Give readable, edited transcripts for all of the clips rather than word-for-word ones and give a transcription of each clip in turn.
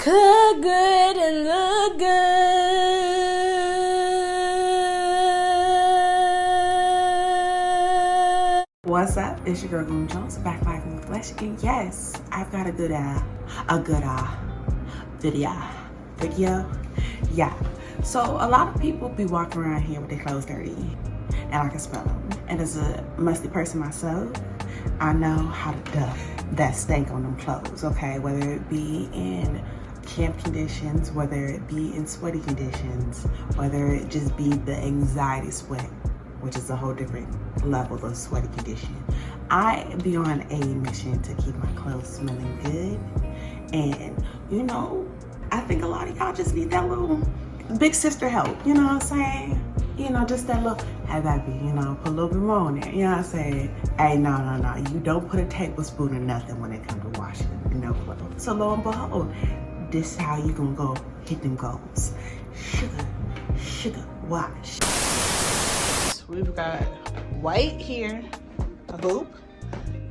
Cook good and look good. What's up? It's your girl Goon Jones, back live in the flesh, and yes, I've got a good video. Yeah. So a lot of people be walking around here with their clothes dirty, and I can smell them. And as a musty person myself, I know how to duck that stank on them clothes. Okay, whether it be in camp conditions, whether it be in sweaty conditions, whether it just be the anxiety sweat, which is a whole different level of sweaty condition. I be on a mission to keep my clothes smelling good. And you know, I think a lot of y'all just need that little big sister help, you know what I'm saying? You know, just that little, hey baby, you know, put a little bit more on there, you know what I'm saying? Hey, no, you don't put a tablespoon or nothing when it comes to washing, you know, clothes. So lo and behold, this is how you gonna go hit them goals. Sugar, wash. We've got white here, a boop.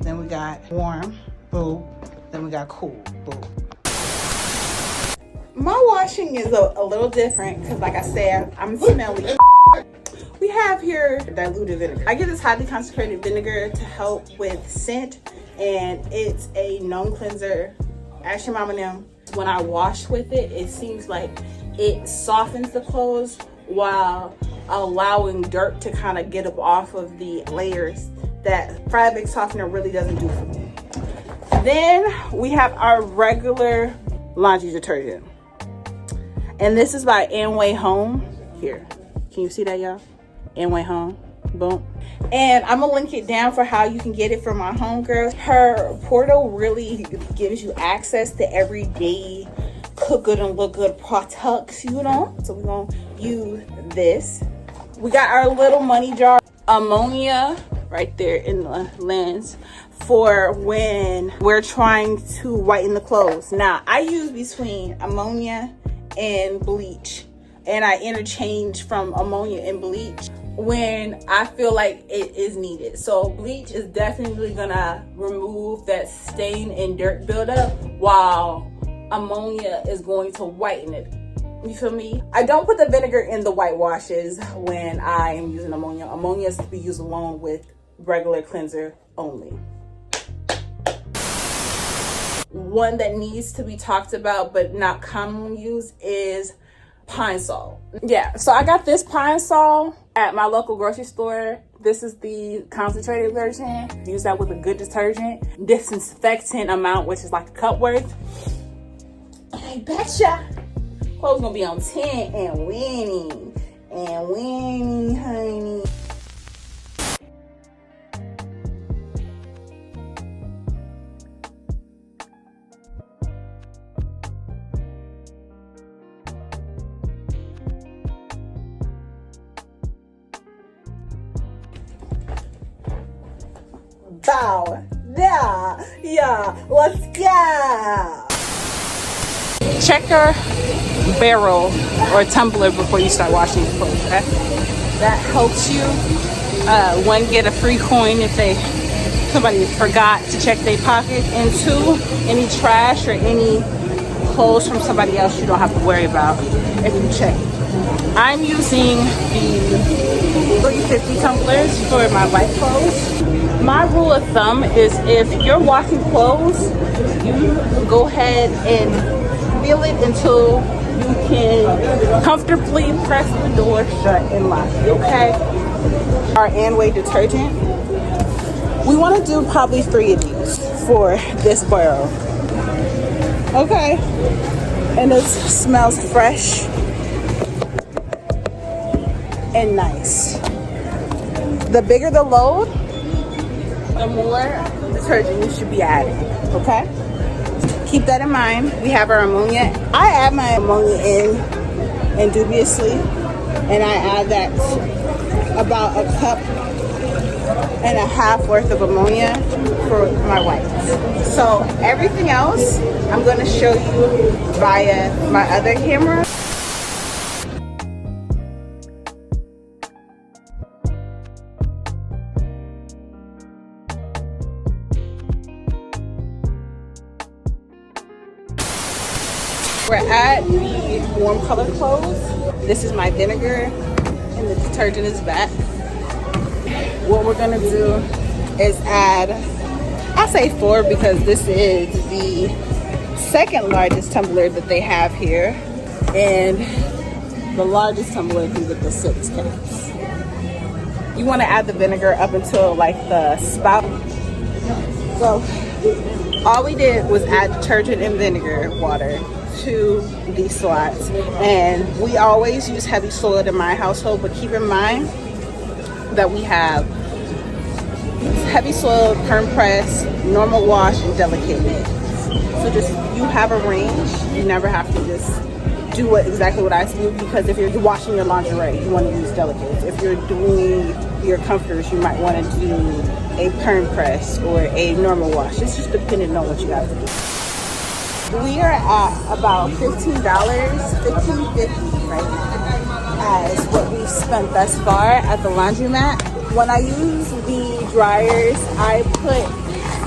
Then we got warm, boop. Then we got cool, boop. My washing is a little different because, like I said, I'm smelly. We have here diluted vinegar. I get this highly concentrated vinegar to help with scent, and it's a known cleanser. Ask your mama now. When I wash with it, it seems like it softens the clothes while allowing dirt to kind of get up off of the layers that fabric softener really doesn't do for me. Then we have our regular laundry detergent. And this is by Amway Home. Here, can you see that, y'all? Amway Home, boom. And I'm gonna link it down for how you can get it from my homegirl. Her portal really gives you access to everyday cook good and look good products, you know? So we're gonna use this. We got our little money jar, ammonia right there in the lens for when we're trying to whiten the clothes. Now, I use between ammonia and bleach, and I interchange from ammonia and bleach when I feel like it is needed. So bleach is definitely gonna remove that stain and dirt buildup, while ammonia is going to whiten it. You feel me? I don't put the vinegar in the white washes when I am using ammonia. Ammonia is to be used along with regular cleanser only. One that needs to be talked about but not commonly used is pine salt. Yeah, so I got this pine salt at my local grocery store. This is the concentrated version. Use that with a good detergent. Disinfectant amount, which is like a cup worth. And I betcha clothes gonna be on 10 and winning, honey. Bow, yeah, let's go. Check your barrel or tumbler before you start washing your clothes, okay? That helps you, one, get a free coin if somebody forgot to check their pocket, and two, any trash or any clothes from somebody else you don't have to worry about if you check. I'm using the 350 tumblers for my white clothes. My rule of thumb is if you're washing clothes, you go ahead and feel it until you can comfortably press the door shut and lock it, okay? Our Amway detergent. We want to do probably 3 of these for this barrel. Okay. And it smells fresh and nice. The bigger the load, the more detergent you should be adding, okay? Keep that in mind. We have our ammonia. I add my ammonia in dubiously, and I add that about 1.5 cups worth of ammonia for my whites. So everything else I'm going to show you via my other camera. We're at the warm color clothes. This is my vinegar and the detergent is back. What we're gonna do is add, I'll say 4 because this is the second largest tumbler that they have here. And the largest tumbler can get the 6 cups. You wanna add the vinegar up until like the spout. So all we did was add detergent and vinegar water to these slots, and we always use heavy soiled in my household, but keep in mind that we have heavy soiled, perm press, normal wash, and delicate. So just, you have a range. You never have to just do exactly what I do, because if you're washing your lingerie, you want to use delicates. If you're doing your comforters, you might want to do a perm press or a normal wash. It's just depending on what you have to do. We are at about $15, $15.50 right now as what we've spent thus far at the laundromat. When I use the dryers, I put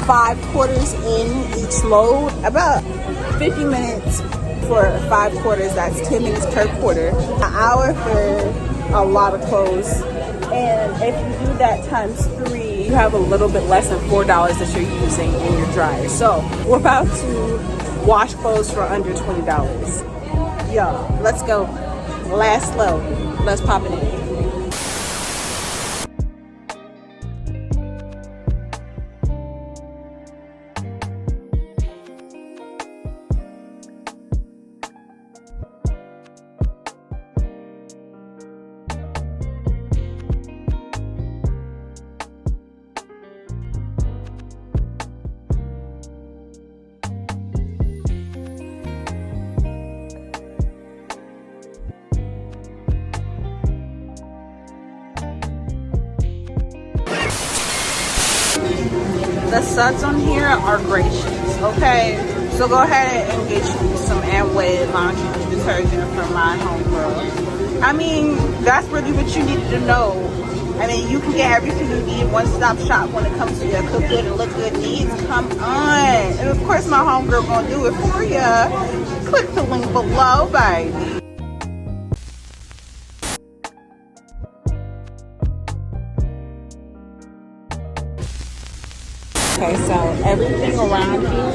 5 quarters in each load, about 50 minutes for 5 quarters. That's 10 minutes per quarter, an hour for a lot of clothes. And if you do that times 3, you have a little bit less than $4 that you're using in your dryer. So we're about to wash clothes for under $20. Yo, let's go. Last load. Let's pop it in. The suds on here are gracious, okay? So go ahead and get you some Amway laundry detergent from my homegirl. I mean, that's really what you needed to know. I mean, you can get everything you need, one-stop shop when it comes to your cook good and look good needs. Come on. And of course, my homegirl gonna do it for you. Click the link below, baby. Okay, so everything around here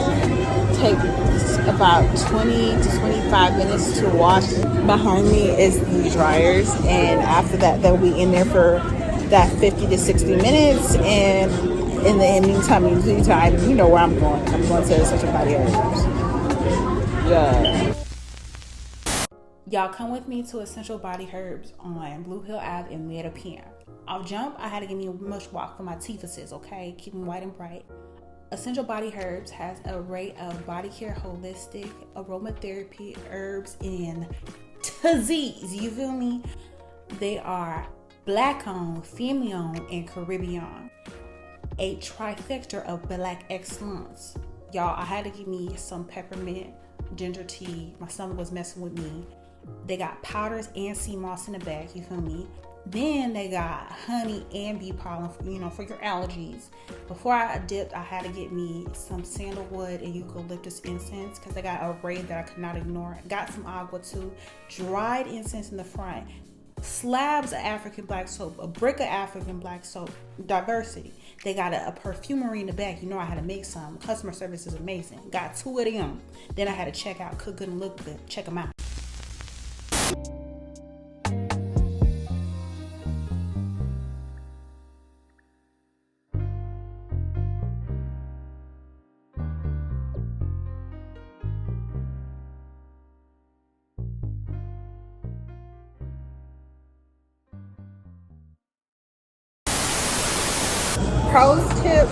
takes about 20 to 25 minutes to wash. Behind me is the dryers, and after that, they'll be in there for that 50 to 60 minutes. And in the meantime, you know where I'm going. I'm going to Essential Body Herbs. Yeah. Y'all come with me to Essential Body Herbs on Blue Hill Ave in Meta PM. I'll jump. I had to give me a mush walk for my teethuses, okay? Keep them white and bright. Essential Body Herbs has an array of body care, holistic, aromatherapy, herbs, and disease. You feel me? They are Black-owned, family-owned, and Caribbean. A trifecta of Black excellence. Y'all, I had to give me some peppermint, ginger tea. My stomach was messing with me. They got powders and sea moss in the bag, you feel me? Then they got honey and bee pollen, for your allergies. Before I dipped, I had to get me some sandalwood and eucalyptus incense because they got an array that I could not ignore. Got some agua too, dried incense in the front, slabs of African black soap, a brick of African black soap, diversity. They got a perfumery in the back. You know I had to make some. Customer service is amazing. Got 2 of them. Then I had to check out Cook Good and Look Good. Check them out. Pros tip,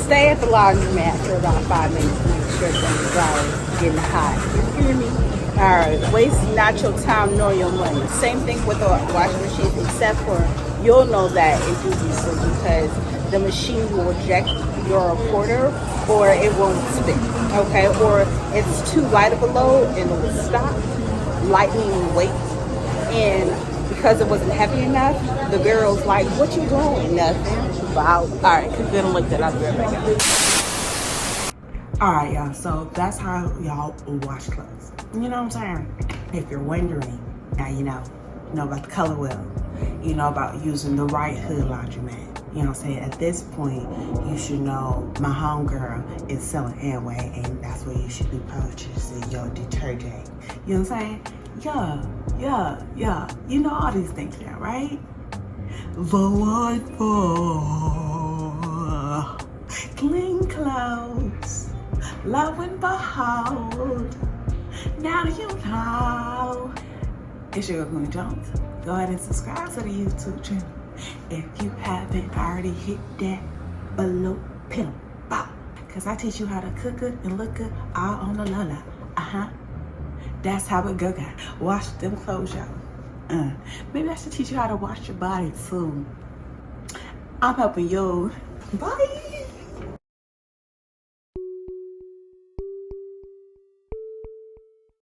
stay at the laundromat for about 5 minutes to make sure things are getting hot. You hear me? Alright, waste not your time nor your money. Same thing with the washing machine, except for you'll know that it do be so because the machine will reject your quarter or it won't spin. Okay, or it's too light of a load and it will stop, lightening weight. And because it wasn't heavy enough, the girl's like, what you doing? Nothing. Wow. All right, Cook Good and Look Good. I'll be right back. Alright, y'all, so that's how y'all wash clothes. You know what I'm saying? If you're wondering, now you know about the color wheel. You know about using the right hood laundromat. You know what I'm saying? At this point, you should know my homegirl is selling Amway, and that's where you should be purchasing your detergent. You know what I'm saying? Yeah. You know all these things now, right? The light for clean clothes, love and behold. Now you know. It's your girl Queen Jones. Go ahead and subscribe to the YouTube channel if you haven't already hit that below pedal bop. Cause I teach you how to cook good and look good all on the lola. That's how it go, guys. Wash them clothes, y'all. Maybe I should teach you how to wash your body too. I'm helping you. Bye.